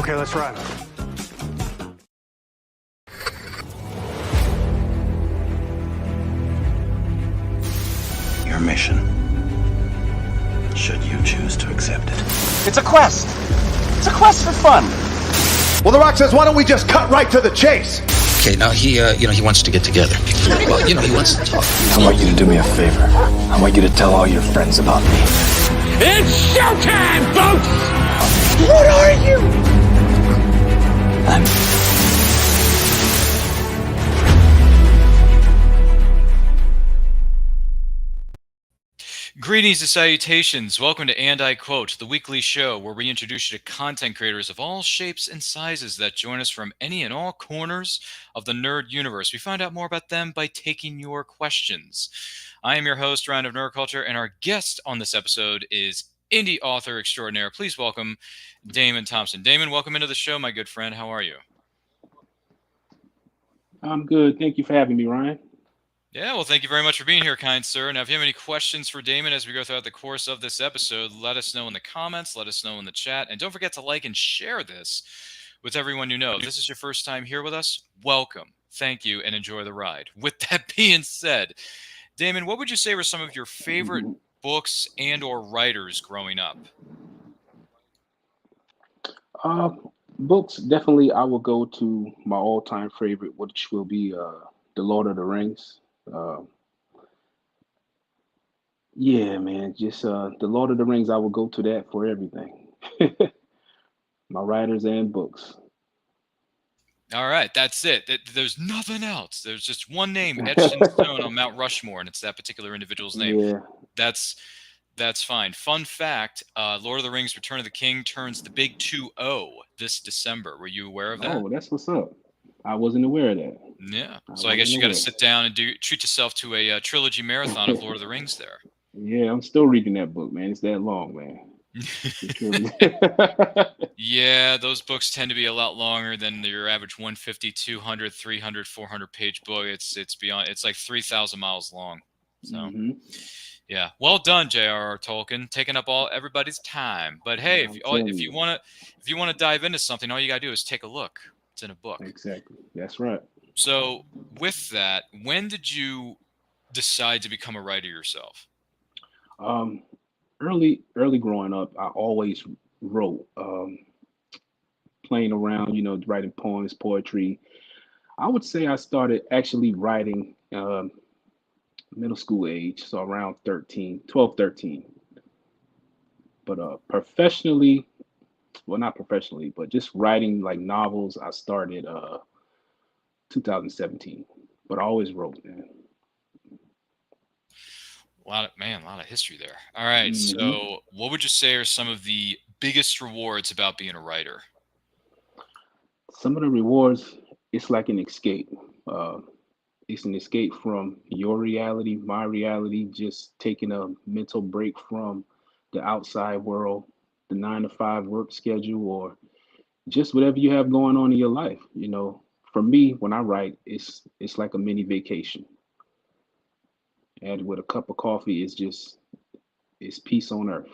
Okay, let's run. Your mission, should you choose to accept it. It's a quest. It's a quest for fun. Well, The Rock says, why don't we just cut right to the chase? Okay, now he wants to get together. Well, he wants to talk. I want you to do me a favor. I want you to tell all your friends about me. It's showtime, folks! What are you? Greetings and salutations. Welcome to And I Quote, the weekly show where we introduce you to content creators of all shapes and sizes that join us from any and all corners of the nerd universe. We find out more about them by taking your questions. I am your host, Round of Nerd Culture, and our guest on this episode is indie author extraordinaire. Please welcome Damon Thompson. Damon, welcome into the show, my good friend. How are you? I'm good. Thank you for having me, Ryan. Yeah, well, thank you very much for being here, kind sir. Now, if you have any questions for Damon as we go throughout the course of this episode, let us know in the comments, let us know in the chat, and don't forget to like and share this with everyone you know. If this is your first time here with us, welcome, thank you, and enjoy the ride. With that being said, Damon, what would you say were some of your favorite books and or writers growing up? Books, definitely I will go to my all-time favorite, which will be The Lord of the Rings. Yeah, man, just The Lord of the Rings, I will go to that for everything. My writers and books. All right, that's it. There's nothing else. There's just one name etched in stone on Mount Rushmore, and it's that particular individual's name. Yeah. That's fine. Fun fact, Lord of the Rings Return of the King turns the big 2-0 this December. Were you aware of that? Oh, that's what's up. I wasn't aware of that. Yeah. So I guess you got to sit down and treat yourself to a trilogy marathon of Lord of the Rings there. Yeah, I'm still reading that book, man. It's that long, man. Yeah, those books tend to be a lot longer than your average 150, 200, 300, 400 page book. It's like 3,000 miles long. So yeah, well done, J.R.R. Tolkien, taking up everybody's time. But hey, if you want to dive into something, all you got to do is take a look. It's in a book. Exactly. That's right. So with that, when did you decide to become a writer yourself? Early growing up, I always wrote, playing around, writing poems, poetry. I would say I started actually writing middle school age, so around 12, 13. But professionally, well, not professionally, but just writing like novels, I started 2017. But I always wrote, man. A lot of history there. All right. So what would you say are some of the biggest rewards about being a writer? Some of the rewards, it's like an escape. It's an escape from your reality, my reality, just taking a mental break from the outside world, the 9-to-5 work schedule, or just whatever you have going on in your life. For me, when I write, it's like a mini vacation. And with a cup of coffee, it's peace on earth.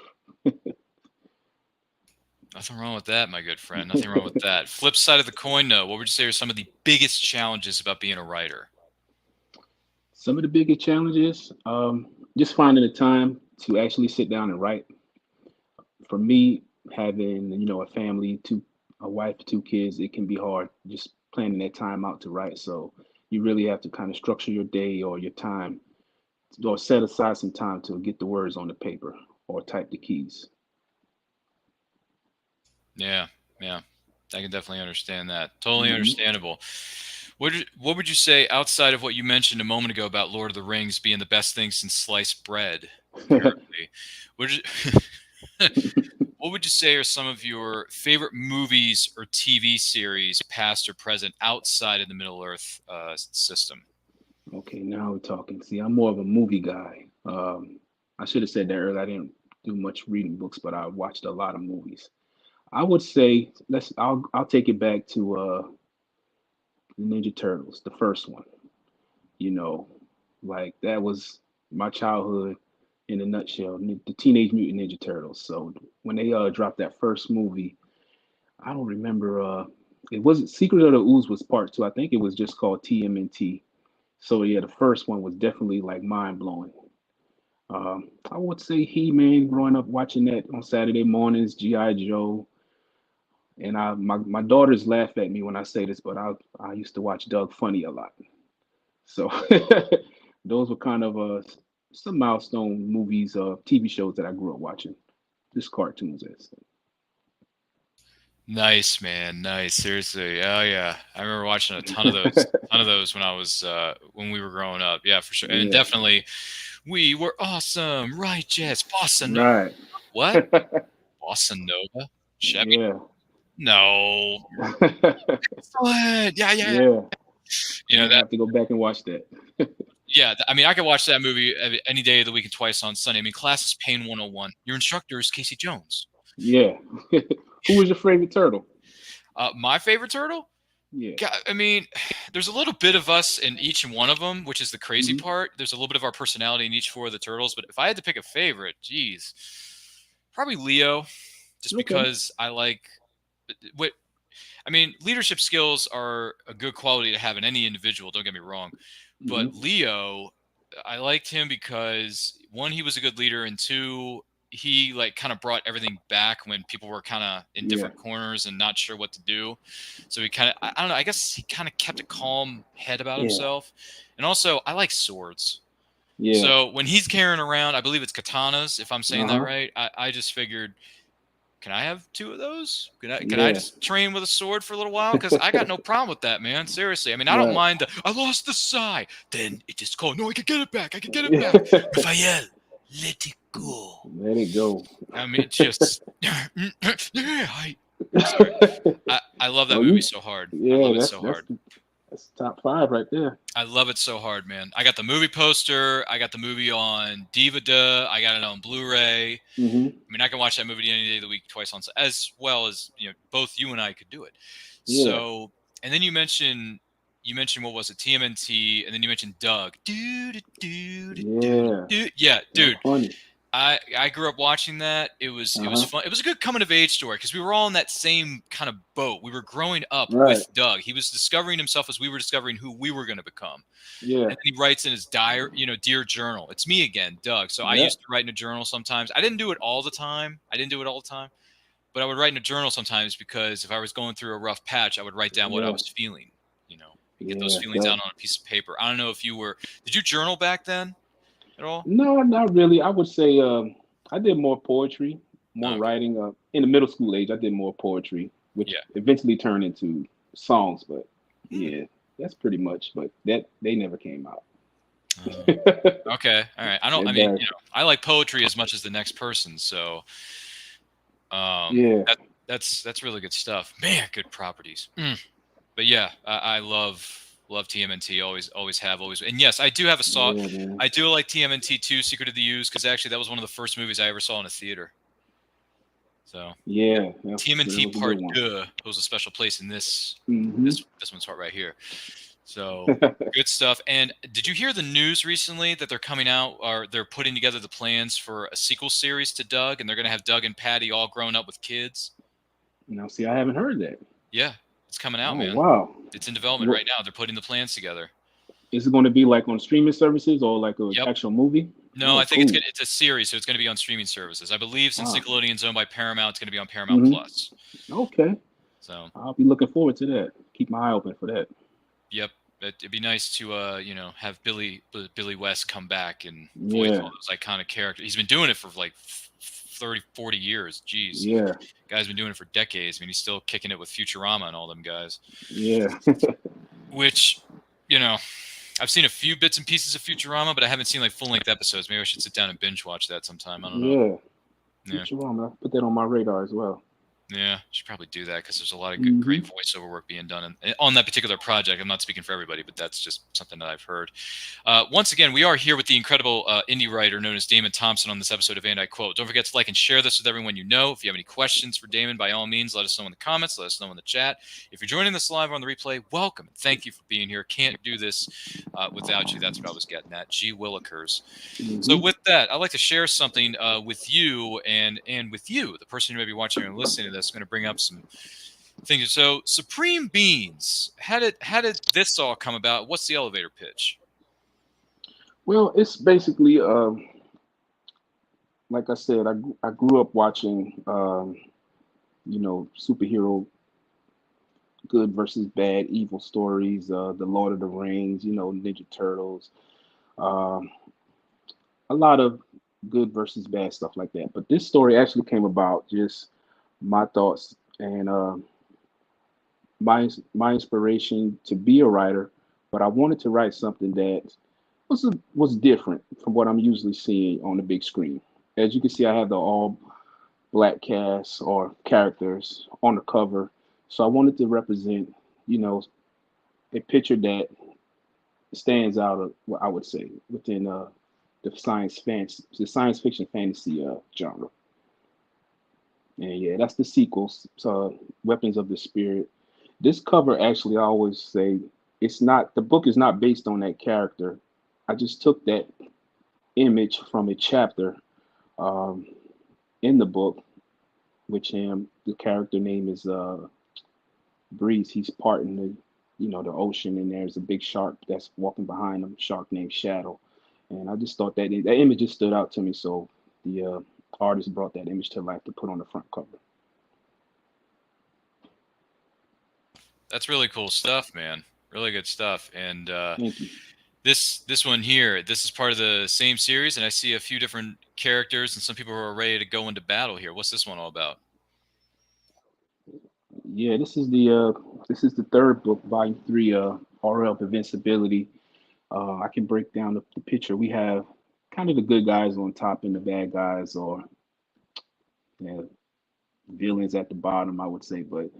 Nothing wrong with that, my good friend. Nothing wrong with that. Flip side of the coin, though, what would you say are some of the biggest challenges about being a writer? Some of the biggest challenges, just finding the time to actually sit down and write. For me, having a family, a wife, 2 kids, it can be hard just planning that time out to write. So you really have to kind of structure your day or your time, or set aside some time to get the words on the paper or type the keys. Yeah, I can definitely understand that. Totally understandable. What would you say, outside of what you mentioned a moment ago about Lord of the Rings being the best thing since sliced bread? Apparently, what would you say are some of your favorite movies or TV series, past or present, outside of the Middle Earth system? Okay, now we're talking. See, I'm more of a movie guy. I should have said that earlier. I didn't do much reading books, but I watched a lot of movies. I would say I'll take it back to the Ninja Turtles, the first one. Like that was my childhood in a nutshell. The Teenage Mutant Ninja Turtles. So when they dropped that first movie, I don't remember. It wasn't Secret of the Ooze was part two. I think it was just called TMNT. So yeah, the first one was definitely like mind blowing. I would say He-Man. Growing up watching that on Saturday mornings, GI Joe, and my daughters laugh at me when I say this, but I used to watch Doug Funny a lot. So those were kind of some milestone movies, TV shows that I grew up watching. Just cartoons. Nice, man. Nice. Seriously. Oh yeah. I remember watching a ton of those. Ton of those when I was when we were growing up. Yeah, for sure. And Yeah. definitely we were awesome. Right, Jess. Bossa Nova. Right. What? Bossa Nova? Chevy? Yeah. No. What? Yeah, yeah, yeah. Yeah. You know I that. have to go back and watch that. Yeah, I mean, I could watch that movie any day of the week and twice on Sunday. I mean, class is Pain 101. Your instructor is Casey Jones. Yeah. Who was your favorite turtle? My favorite turtle? Yeah. God, I mean, there's a little bit of us in each and one of them, which is the crazy Mhm. part. There's a little bit of our personality in each four of the turtles. But if I had to pick a favorite, geez, probably Leo, just Okay. because I like what. I mean, leadership skills are a good quality to have in any individual. Don't get me wrong. But Mhm. Leo, I liked him because one, he was a good leader, and two, he like kind of brought everything back when people were kind of in Yeah. different corners and not sure what to do. So he kind of, I don't know, I guess he kind of kept a calm head about Yeah. himself. And also, I like swords. Yeah. So when he's carrying around, I believe it's katanas, if I'm saying that Uh-huh. right. I just figured, can I have two of those? Can I Yeah. just train with a sword for a little while? Because I got no problem with that, man. Seriously. I mean, I don't Right. mind the I lost the sai. Then it just called. No, I can get it back. I can get it back. Raphael, let it go. Let it go. I mean, just yeah. Sorry. I love that Well, movie you- so hard. I Yeah, love it that's so that's hard. that's top 5 right there. I love it so hard, man. I got the movie poster. I got the movie on DVD. I got it on Blu-ray. Hmm. I mean, I can watch that movie any day of the week, twice on, as well as both you and I could do it. Yeah. So, and then you mentioned what was it, TMNT, and then you mentioned Doug. Yeah. Yeah, dude. That's funny. I grew up watching that. It was fun. It was a good coming of age story because we were all in that same kind of boat. We were growing up Right. with Doug. He was discovering himself as we were discovering who we were going to become. Yeah. And then he writes in his diary, dear journal. It's me again, Doug. So I Yeah. used to write in a journal sometimes. I didn't do it all the time. But I would write in a journal sometimes because if I was going through a rough patch, I would write down what I Yeah. was feeling. Get those Yeah, feelings that- down on a piece of paper. I don't know if you were. Did you journal back then at all? No, not really. I would say I did more poetry, more Okay. writing. In the middle school age, I did more poetry, which Yeah. eventually turned into songs. But yeah, that's pretty much. But they never came out. Okay, all right. I mean, I like poetry as much as the next person. So, Yeah. that's really good stuff. Man, good properties. But yeah, I love TMNT. Always have. And yes, I do have a soft. Yeah, man. I do like TMNT 2, Secret of the Ooze, because actually that was one of the first movies I ever saw in a theater. So Yeah. that TMNT was a good Part one. 2 holds a special place in this Mhm. this one's part right here. So good stuff. And did you hear the news recently that they're coming out, or they're putting together the plans for a sequel series to Doug, and they're going to have Doug and Patty all grown up with kids? Now, see, I haven't heard that. Yeah, it's coming out, Oh, man. wow. It's in development right now. They're putting the plans together. Is it going to be like on streaming services or like an Yep. actual movie? No, Oh, I think cool. it's a series, so it's going to be on streaming services. I believe since Ah. Nickelodeon's owned by Paramount, it's going to be on Paramount Mhm. Plus. Okay. So, I'll be looking forward to that. Keep my eye open for that. yep, it'd be nice to have Billy West come back and voice Yeah. all those iconic characters. He's been doing it for like 30, 40 years. Jeez. Yeah. Guy's been doing it for decades. I mean, he's still kicking it with Futurama and all them guys. Yeah. Which, I've seen a few bits and pieces of Futurama, but I haven't seen like full-length episodes. Maybe I should sit down and binge watch that sometime. I don't know. Yeah. Yeah. Futurama. Put that on my radar as well. Yeah, should probably do that because there's a lot of good, great voiceover work being done on that particular project. I'm not speaking for everybody, but that's just something that I've heard. Once again, we are here with the incredible indie writer known as Damon Thompson on this episode of And I Quote. Don't forget to like and share this with everyone you know. If you have any questions for Damon, by all means, let us know in the comments. Let us know in the chat. If you're joining us live on the replay, welcome. Thank you for being here. Can't do this without you. That's what I was getting at. Gee Willikers. So with that, I'd like to share something with you and with you, the person who may be watching and listening to this. I'm going to bring up some Thank you. So, Supreme Beingz. How did this all come about? What's the elevator pitch? Well, it's basically like I said, I grew up watching superhero good versus bad, evil stories, the Lord of the Rings, Ninja Turtles, um, a lot of good versus bad stuff like that. But this story actually came about just my thoughts and my inspiration to be a writer. But I wanted to write something that was different from what I'm usually seeing on the big screen. As you can see, I have the all black cast or characters on the cover. So I wanted to represent, you know, a picture that stands out of what I would say within the science fiction fantasy genre. And yeah, that's the sequels to Weapons of the Spirit. This cover actually, I always say, the book is not based on that character. I just took that image from a chapter um, in the book, which the character name is Breeze. He's parting the ocean, and there's a big shark that's walking behind him, shark named Shadow. And I just thought that image just stood out to me, so the artist brought that image to life to put on the front cover. That's really cool stuff, man. Really good stuff. And Thank you. this one here, this is part of the same series, and I see a few different characters and some people who are ready to go into battle here. What's this one all about? Yeah, this is the third book, volume three, Aura of Invincibility. I can break down the picture. We have kind of the good guys on top and the bad guys, or yeah, villains at the bottom, I would say, but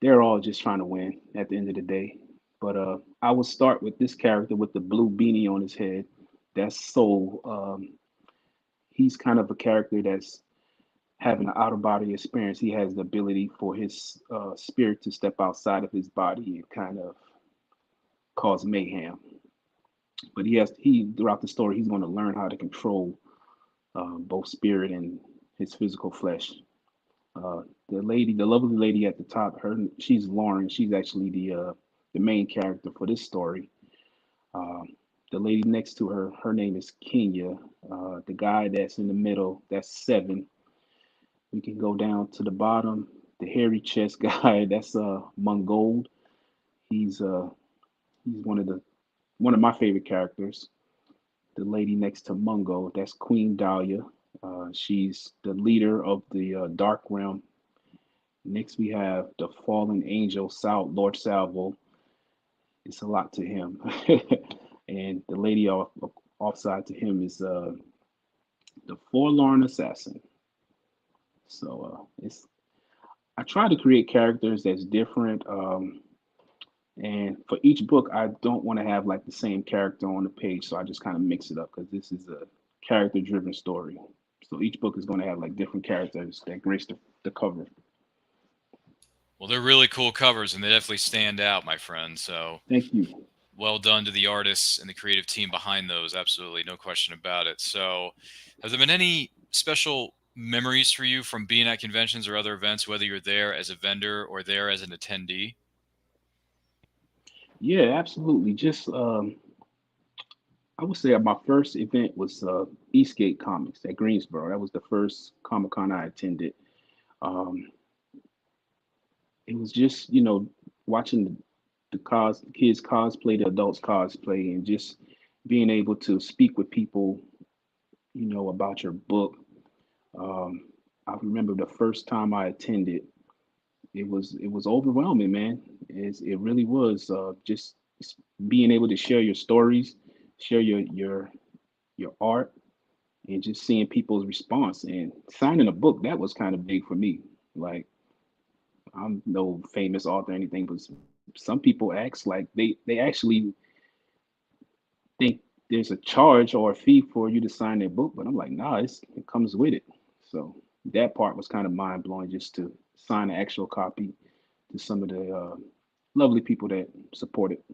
they're all just trying to win at the end of the day. But I will start with this character with the blue beanie on his head. That's Soul. He's kind of a character that's having an out of body experience. He has the ability for his spirit to step outside of his body and kind of cause mayhem. But he throughout the story he's going to learn how to control both spirit and his physical flesh. The lovely lady at the top, she's Lauren. She's actually the main character for this story. Um, the lady next to her, her name is Kenya. The guy that's in the middle, that's Seven. We can go down to the bottom. The hairy chest guy, that's Mungold. He's uh he's one of my favorite characters. The lady next to Mungo, that's Queen Dahlia. She's the leader of the Dark Realm. Next, we have the fallen angel, Lord Salvo. It's a lot to him. And the lady offside to him is the forlorn assassin. So it's I try to create characters that's different. And for each book, I don't want to have like the same character on the page, so I just kind of mix it up because this is a character-driven story. So each book is going to have like different characters that grace the cover. Well, they're really cool covers, and they definitely stand out, my friend. So Thank you. well done to the artists and the creative team behind those. Absolutely, no question about it. So, have there been any special memories for you from being at conventions or other events, whether you're there as a vendor or there as an attendee? Yeah, absolutely. Just I would say my first event was Eastgate Comics at Greensboro. That was the first Comic Con I attended. Um, it was just watching the kids cosplay, the adults cosplay, and just being able to speak with people, about your book. Um, I remember the first time I attended, it was overwhelming, man. It really was just being able to share your stories, share your art, and just seeing people's response and signing a book. That was kind of big for me. Like I'm no famous author or anything, but some people ask like they actually think there's a charge or a fee for you to sign their book, but I'm like, nah, it comes with it. So that part was kind of mind blowing just to sign an actual copy to some of the lovely people that support it.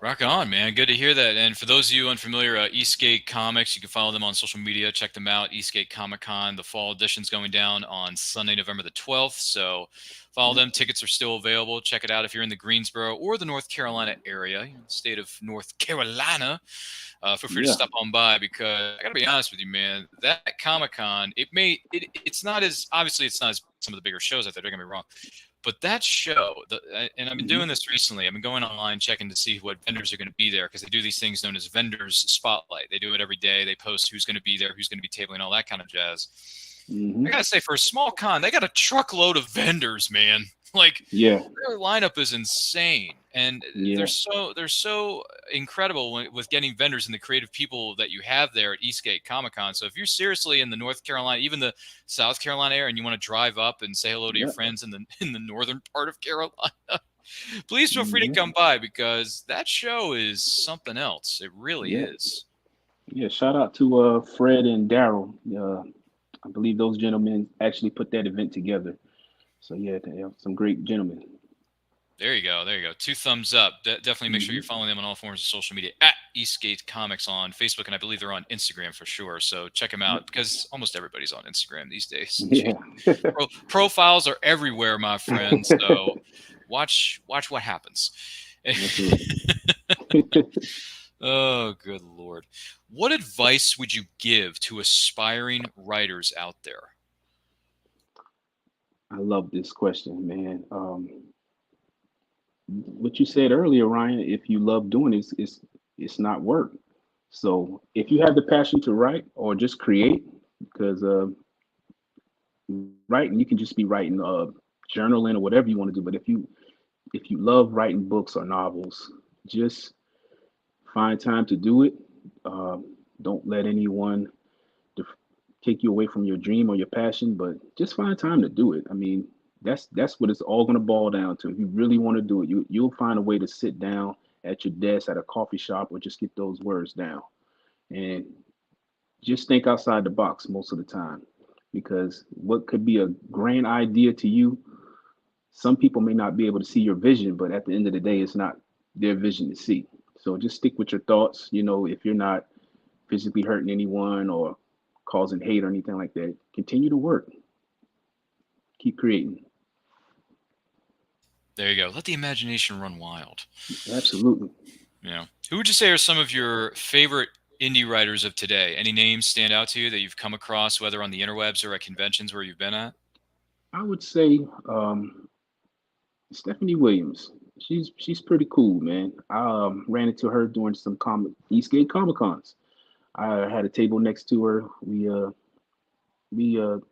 Rock on, man. Good to hear that. And for those of you unfamiliar, Eastgate Comics, you can follow them on social media. Check them out. Eastgate Comic Con. The fall edition's going down on Sunday, November the 12th. So follow them. Tickets are still available. Check it out if you're in the Greensboro or the North Carolina area, the state of North Carolina. Feel free to stop on by, because I gotta be honest with you, man. That Comic Con, it's not as, obviously it's not as some of the bigger shows out there. Don't get me wrong. But that show, and I've been doing this recently. I've been going online checking to see what vendors are going to be there, because they do these things known as vendors spotlight. They do it every day. They post who's going to be there, who's going to be tabling, all that kind of jazz. I gotta say, for a small con, they got a truckload of vendors, man. Like, their lineup is insane, and they're so incredible with getting vendors and the creative people that you have there at Eastgate Comic Con. So if you're seriously in the North Carolina, even the South Carolina area, and you want to drive up and say hello to your friends in the northern part of Carolina, please feel free to come by, because that show is something else. It really is. Yeah, shout out to Fred and Daryl. I believe those gentlemen actually put that event together. So yeah, they have some great gentlemen. There you go. 2 thumbs up. Definitely make sure you're following them on all forms of social media at Eastgate Comics on Facebook, and I believe they're on Instagram for sure. So check them out, because almost everybody's on Instagram these days. Yeah. Profiles are everywhere, my friend. So watch what happens. Oh, good Lord. What advice would you give to aspiring writers out there? I love this question, man. What you said earlier, Ryan, if you love doing it, it's not work. So if you have the passion to write or just create, because writing, you can just be writing, journaling or whatever you want to do. But if you love writing books or novels, just find time to do it. Don't let anyone take you away from your dream or your passion, but just find time to do it. I mean, that's what it's all going to boil down to. If you really want to do it, you'll find a way to sit down at your desk at a coffee shop or just get those words down, and just think outside the box most of the time, because what could be a grand idea to you, some people may not be able to see your vision, but at the end of the day, it's not their vision to see. So just stick with your thoughts. If you're not physically hurting anyone or causing hate or anything like that, continue to work. Keep creating. There you go. Let the imagination run wild. Absolutely. Who would you say are some of your favorite indie writers of today? Any names stand out to you that you've come across, whether on the interwebs or at conventions where you've been at? I would say Stephanie Williams. She's pretty cool, man. I ran into her during some Eastgate Comic Cons. I had a table next to her. We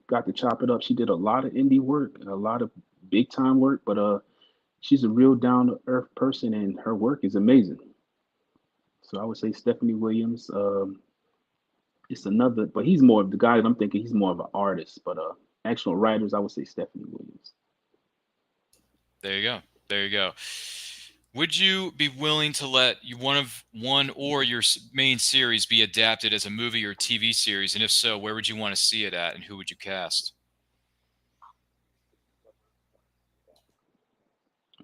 got to chop it up. She did a lot of indie work, a lot of big time work, but she's a real down to earth person, and her work is amazing. So I would say Stephanie Williams. It's another, but he's more of the guy that I'm thinking. He's more of an artist, but actual writers, I would say Stephanie Williams. There you go. Would you be willing to let one or your main series be adapted as a movie or TV series? And if so, where would you want to see it at, and who would you cast?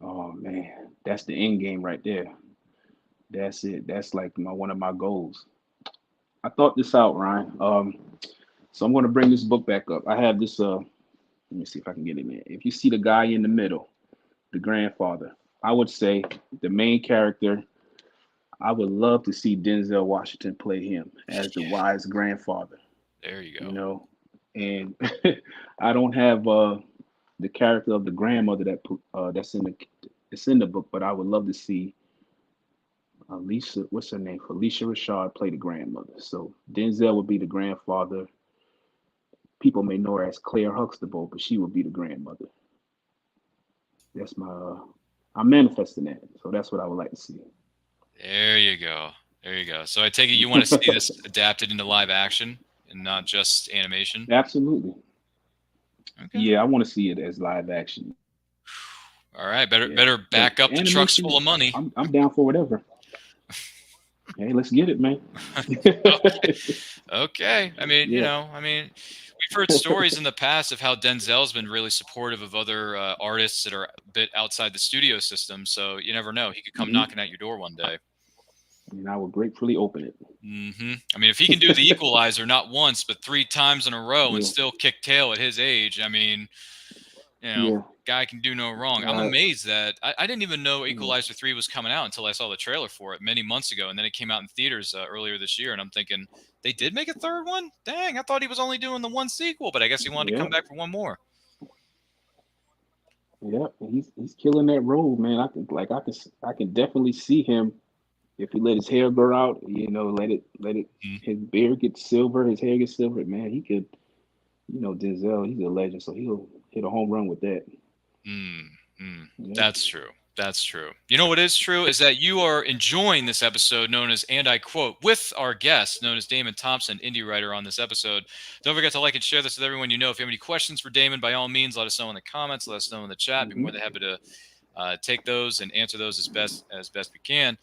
Oh man, that's the end game right there. That's it. That's like one of my goals. I thought this out, Ryan. So I'm going to bring this book back up. I have this. Let me see if I can get it in. If you see the guy in the middle, the grandfather, I would say the main character. I would love to see Denzel Washington play him as the wise grandfather. There you go. And I don't have the character of the grandmother that's in the book, but I would love to see Alicia, what's her name? Felicia Rashad play the grandmother. So Denzel would be the grandfather. People may know her as Claire Huxtable, but she would be the grandmother. That's I'm manifesting that. So that's what I would like to see. There you go. So I take it you want to see this adapted into live action and not just animation? Absolutely. Okay. Yeah, I want to see it as live action. All right, better back up the trucks full of money. I'm down for whatever. Hey, let's get it, man. Okay. I mean, we've we've heard stories in the past of how Denzel's been really supportive of other artists that are a bit outside the studio system. So you never know; he could come knocking at your door one day. And I will gratefully open it. I mean, if he can do the Equalizer not once but 3 times in a row and Yeah. still kick tail at his age, I mean, you know, Yeah. guy can do no wrong. I'm amazed that I didn't even know Equalizer 3 was coming out until I saw the trailer for it many months ago, and then it came out in theaters earlier this year, and I'm thinking, they did make a third one? Dang, I thought he was only doing the one sequel, but I guess he wanted to come back for one more. Yeah, he's killing that role, man. I can definitely see him if he let his hair grow out, let it his beard get silver, his hair gets silver, man, he could, Denzel, he's a legend, so he'll hit a home run with that. Yeah. That's true. That's true. You know what is true is that you are enjoying this episode known as, and I quote, with our guest known as Damon Thompson, indie writer on this episode. Don't forget to like and share this with everyone you know. If you have any questions for Damon, by all means, let us know in the comments. Let us know in the chat. Be more than happy to take those and answer those as best we can.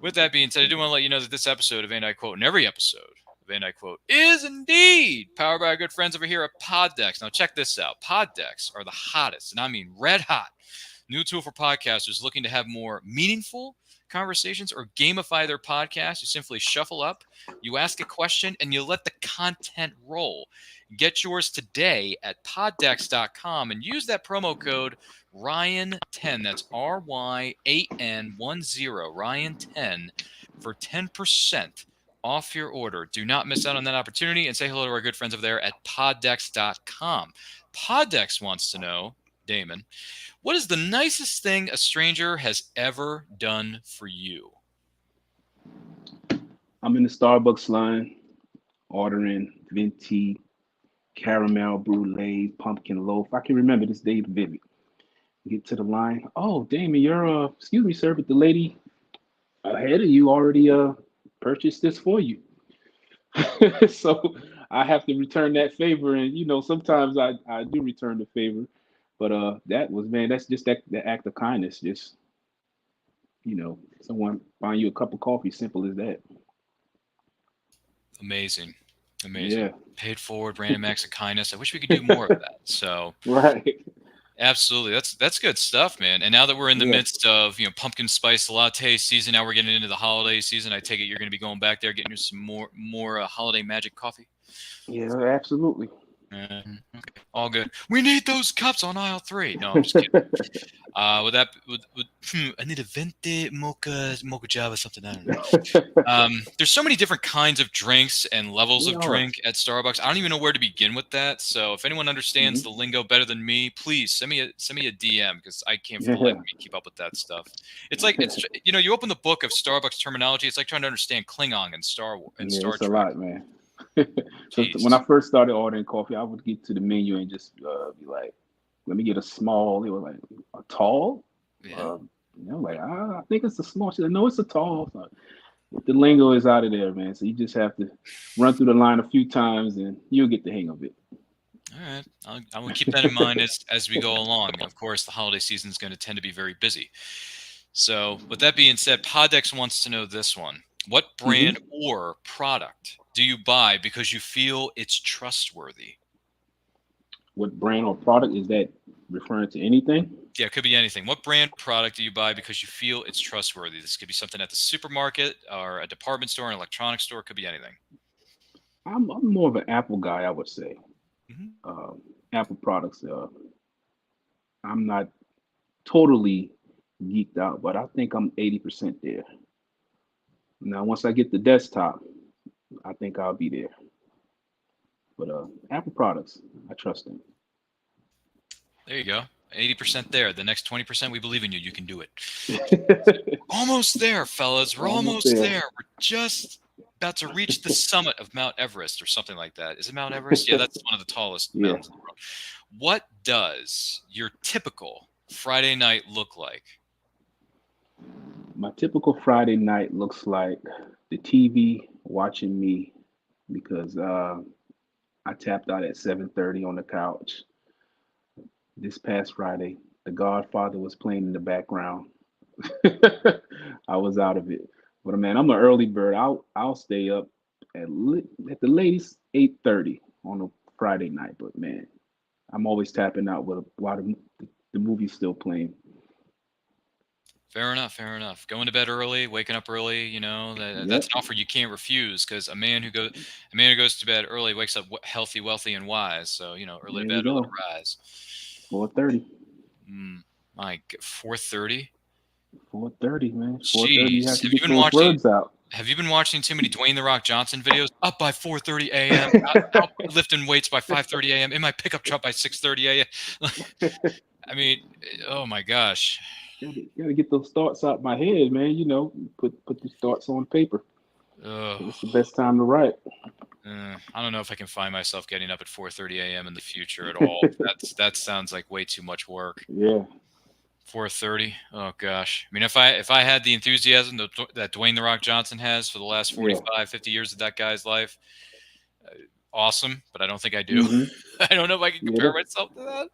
With that being said, I do want to let you know that this episode of And I Quote, and every episode of And I Quote, is indeed powered by our good friends over here at Poddex. Now, check this out. Poddex are the hottest, and I mean red hot, new tool for podcasters looking to have more meaningful conversations or gamify their podcast. You simply shuffle up, you ask a question, and you let the content roll. Get yours today at poddex.com and use that promo code Ryan10. That's RYAN10, Ryan10, for 10% off your order. Do not miss out on that opportunity, and say hello to our good friends over there at poddex.com. Poddex wants to know, Damon, what is the nicest thing a stranger has ever done for you? I'm in the Starbucks line ordering venti, caramel brulee, pumpkin loaf. I can remember this day vivid. Get to the line. Oh, Damon, you're excuse me, sir, but the lady ahead of you already purchased this for you. So I have to return that favor, and sometimes I do return the favor. But that's just that act of kindness. Just someone buying you a cup of coffee, simple as that. Amazing. Yeah. Paid forward, random acts of kindness. I wish we could do more of that. So Right. absolutely, that's good stuff, man. And now that we're in the midst of pumpkin spice latte season, now we're getting into the holiday season. I take it you're going to be going back there, getting you some more holiday magic coffee. Yeah, absolutely. Okay. All good. We need those cups on aisle 3. No, I'm just kidding. I need a venti mocha java, something. I don't know. There's so many different kinds of drinks and levels of drink at Starbucks. I don't even know where to begin with that. So if anyone understands the lingo better than me, please send me a DM, because I can't for the life of me keep up with that stuff. It's like you open the book of Starbucks terminology. It's like trying to understand Klingon and Star Wars and Star Trek. It's a lot, man. So when I first started ordering coffee, I would get to the menu and just be like, let me get a small. They were like, a tall? Yeah. I think it's a small. She's like, no, it's a tall. So the lingo is out of there, man. So you just have to run through the line a few times and you'll get the hang of it. All right. I will keep that in mind as we go along. Of course, the holiday season is going to tend to be very busy. So with that being said, Poddex wants to know this one. What brand or product do you buy because you feel it's trustworthy? What brand or product? Is that referring to anything? Yeah, it could be anything. What brand or product do you buy because you feel it's trustworthy? This could be something at the supermarket or a department store, an electronics store. It could be anything. I'm more of an Apple guy, I would say. Apple products. I'm not totally geeked out, but I think I'm 80% there. Now, once I get the desktop, I think I'll be there. But Apple products, I trust them. There you go. 80% there. The next 20%, we believe in you. You can do it. Almost there, fellas. We're almost there. We're just about to reach the summit of Mount Everest or something like that. Is it Mount Everest? Yeah, that's one of the tallest mountains in the world. What does your typical Friday night look like? My typical Friday night looks like the TV watching me, because I tapped out at 7:30 on the couch. This past Friday, The Godfather was playing in the background. I was out of it. But man, I'm an early bird. I'll stay up at the latest 8:30 on a Friday night, but man, I'm always tapping out while the movie's still playing. Fair enough. Fair enough. Going to bed early, waking up early. That's Yep. an offer you can't refuse. Because a man who goes to bed early wakes up healthy, wealthy, and wise. So early There to you bed, early to go. rise. 4:30. My 4:30. 4:30, man. 4:30. You have Jeez. to get those words out. Have you been watching too many Dwayne the Rock Johnson videos? Up by 4:30 a.m. Out lifting weights by 5:30 a.m. in my pickup truck by 6:30 a.m. I mean, oh my gosh. Gotta get those thoughts out my head, man. Put these thoughts on paper. Ugh. It's the best time to write. I don't know if I can find myself getting up at 4:30 a.m. in the future at all. That sounds like way too much work. Yeah. 4:30. Oh gosh. I mean, if I had the enthusiasm that Dwayne the Rock Johnson has for the last 45, 50 years of that guy's life, awesome. But I don't think I do. Mm-hmm. I don't know if I can compare myself to that,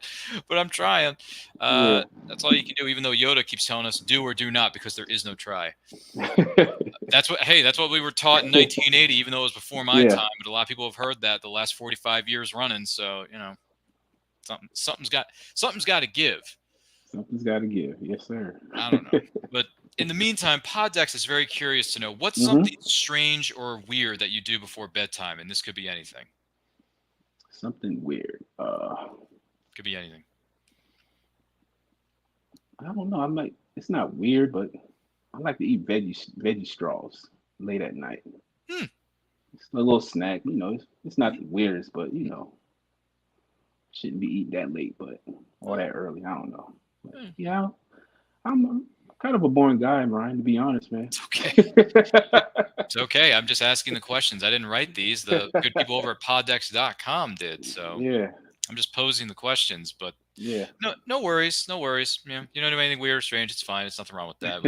but I'm trying. That's all you can do. Even though Yoda keeps telling us do or do not because there is no try. That's what we were taught in 1980, even though it was before my time. But a lot of people have heard that the last 45 years running. So something's got to give. Something's got to give. Yes, sir. I don't know. But in the meantime, Poddex is very curious to know what's something strange or weird that you do before bedtime, and this could be anything. Something weird. Could be anything. I don't know. It's not weird, but I like to eat veggie straws late at night. It's a little snack. It's not the weirdest, but shouldn't be eating that late, or that early. I don't know. But, yeah, I'm kind of a boring guy, Ryan, to be honest, man. It's okay. It's okay. I'm just asking the questions. I didn't write these. The good people over at poddex.com did. So yeah, I'm just posing the questions. But yeah, no worries. No worries. You don't do anything weird or strange. It's fine. There's nothing wrong with that.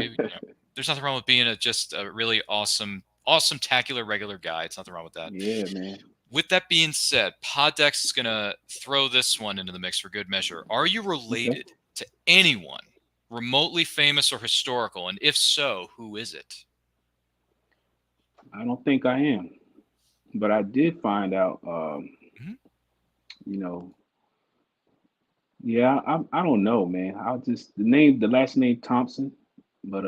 There's nothing wrong with being just a really awesome, tacular regular guy. It's nothing wrong with that. Yeah, man. With that being said, Poddex is going to throw this one into the mix for good measure. Are you related to anyone remotely famous or historical? And if so, who is it? I don't think I am. But I did find out, I don't know, man. The last name Thompson, but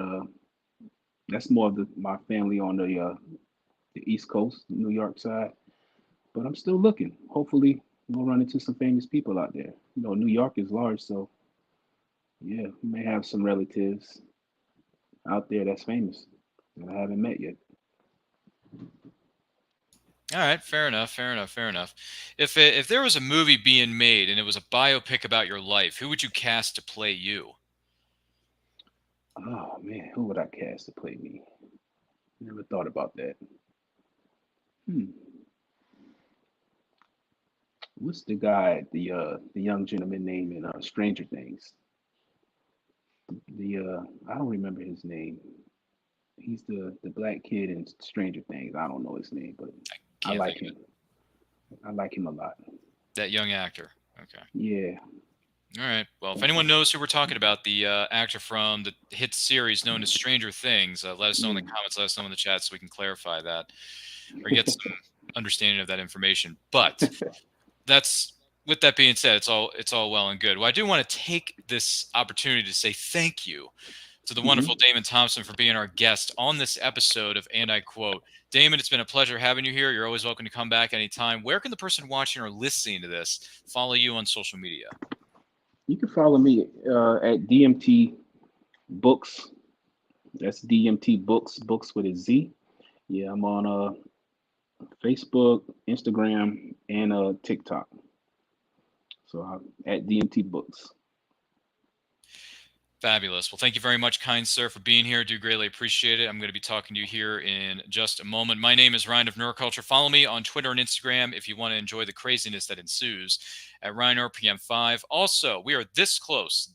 that's more of my family on the East Coast, New York side. But I'm still looking. Hopefully, we'll run into some famous people out there. New York is large, so yeah, we may have some relatives out there that's famous that I haven't met yet. All right, fair enough. If there was a movie being made and it was a biopic about your life, who would you cast to play you? Oh man, who would I cast to play me? Never thought about that. What's the guy, the young gentleman name in Stranger Things? I don't remember his name. He's the black kid in Stranger Things. I don't know his name, but I like him. I like him a lot. That young actor. Okay. Yeah. All right. Well, if anyone knows who we're talking about, the actor from the hit series known as Stranger Things, let us know in the comments. Let us know in the chat so we can clarify that or get some understanding of that information. But with that being said, it's all well and good. Well, I do want to take this opportunity to say thank you to the wonderful Damon Thompson for being our guest on this episode of And I Quote. Damon, it's been a pleasure having you here. You're always welcome to come back anytime. Where can the person watching or listening to this follow you on social media? You can follow me at DMT Books. That's DMT Books with a Z. Yeah, I'm on Facebook, Instagram, and TikTok. So I'm at DMT Books. Fabulous. Well, thank you very much, kind sir, for being here. I do greatly appreciate it. I'm going to be talking to you here in just a moment. My name is Ryan of Neuroculture. Follow me on Twitter and Instagram if you want to enjoy the craziness that ensues at RyanRPM5. Also, we are this close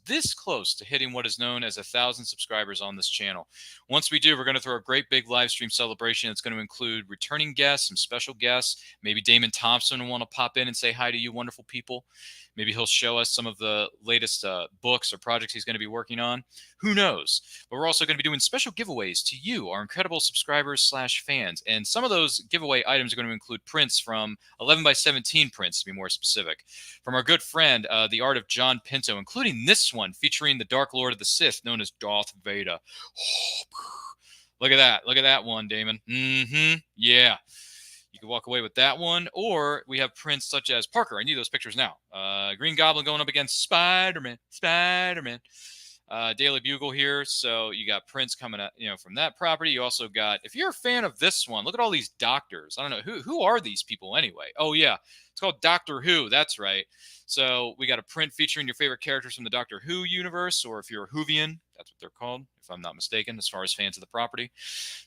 to hitting what is known as 1,000 subscribers on this channel. Once we do, we're going to throw a great big live stream celebration. It's going to include returning guests, some special guests. Maybe Damon Thompson will want to pop in and say hi to you wonderful people. Maybe he'll show us some of the latest books or projects he's going to be working on. Who knows? But we're also going to be doing special giveaways to you, our incredible subscribers/fans. And some of those giveaway items are going to include prints from 11x17 prints, to be more specific, from our good friend, The Art of John Pinto, including this one featuring the Dark Lord of the Sith, known as Darth Vader. Look at that. Look at that one, Damon. Yeah. You can walk away with that one. Or we have prints such as Parker. I need those pictures now. Green Goblin going up against Spider-Man. Daily Bugle here. So you got prints coming out, from that property. You also got, if you're a fan of this one, look at all these doctors. I don't know. Who are these people anyway? Oh, yeah. It's called Doctor Who. That's right. So we got a print featuring your favorite characters from the Doctor Who universe, or if you're a Whovian, that's what they're called, if I'm not mistaken, as far as fans of the property.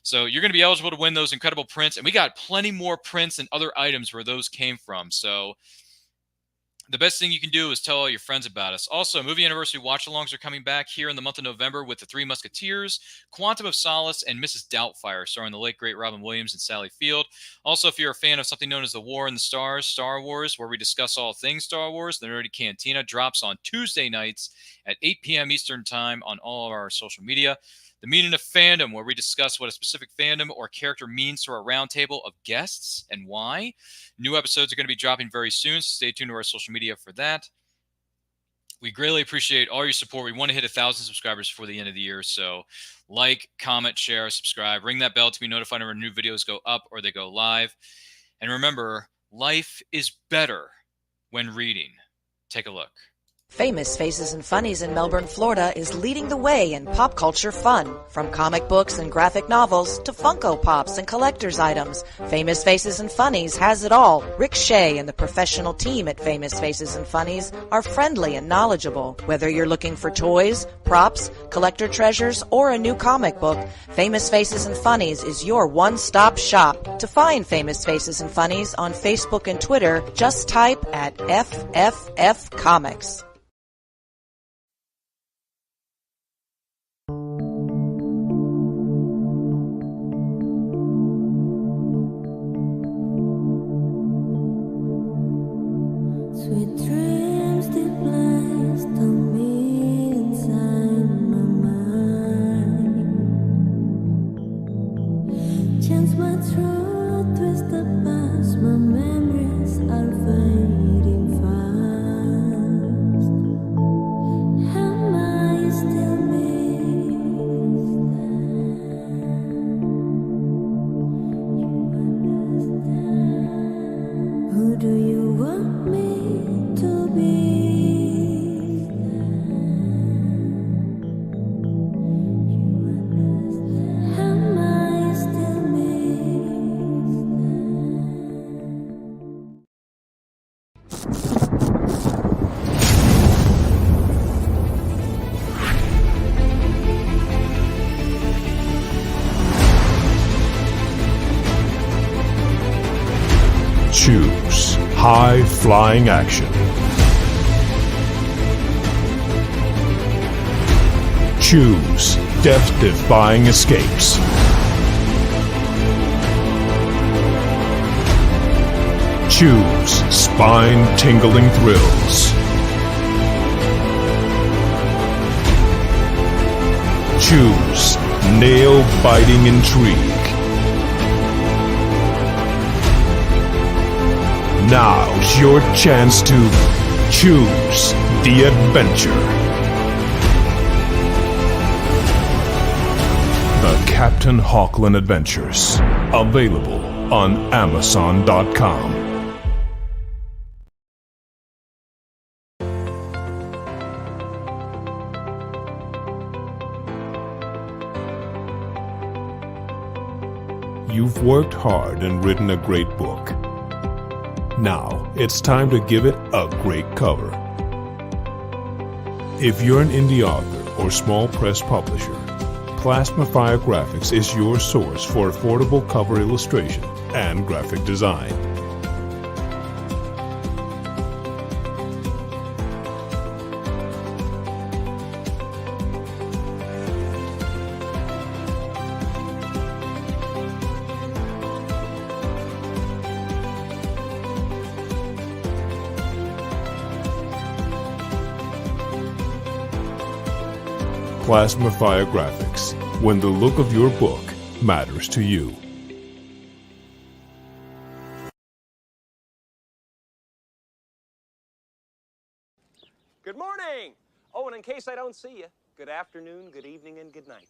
So you're going to be eligible to win those incredible prints. And we got plenty more prints and other items where those came from. So the best thing you can do is tell all your friends about us. Also, movie anniversary watch-alongs are coming back here in the month of November with The Three Musketeers, Quantum of Solace, and Mrs. Doubtfire, starring the late, great Robin Williams and Sally Field. Also, if you're a fan of something known as The War in the Stars, Star Wars, where we discuss all things Star Wars, the Nerdy Cantina drops on Tuesday nights at 8 p.m. Eastern Time on all of our social media. The Meaning of Fandom, where we discuss what a specific fandom or character means to our roundtable of guests and why. New episodes are going to be dropping very soon, so stay tuned to our social media for that. We greatly appreciate all your support. We want to hit 1,000 subscribers before the end of the year, so like, comment, share, subscribe. Ring that bell to be notified when new videos go up or they go live. And remember, life is better when reading. Take a look. Famous Faces and Funnies in Melbourne, Florida is leading the way in pop culture fun. From comic books and graphic novels to Funko Pops and collector's items, Famous Faces and Funnies has it all. Rick Shea and the professional team at Famous Faces and Funnies are friendly and knowledgeable. Whether you're looking for toys, props, collector treasures, or a new comic book, Famous Faces and Funnies is your one-stop shop. To find Famous Faces and Funnies on Facebook and Twitter, just type at FFF Comics. Sweet dreams they placed on me inside my mind. Chance my truth, twist the past, my memories are fading fast. Am I still missed? Who do you want me to be? Am I still Choose high-flying action. Choose death-defying escapes. Choose spine-tingling thrills. Choose nail-biting intrigue. Now's your chance to choose the adventure. The Captain Hawkland Adventures. Available on Amazon.com. You've worked hard and written a great book. Now, it's time to give it a great cover. If you're an indie author or small press publisher, Plasmafire Graphics is your source for affordable cover illustration and graphic design. Plasmafire Graphics, when the look of your book matters to you. Good morning! Oh, and in case I don't see you, good afternoon, good evening, and good night.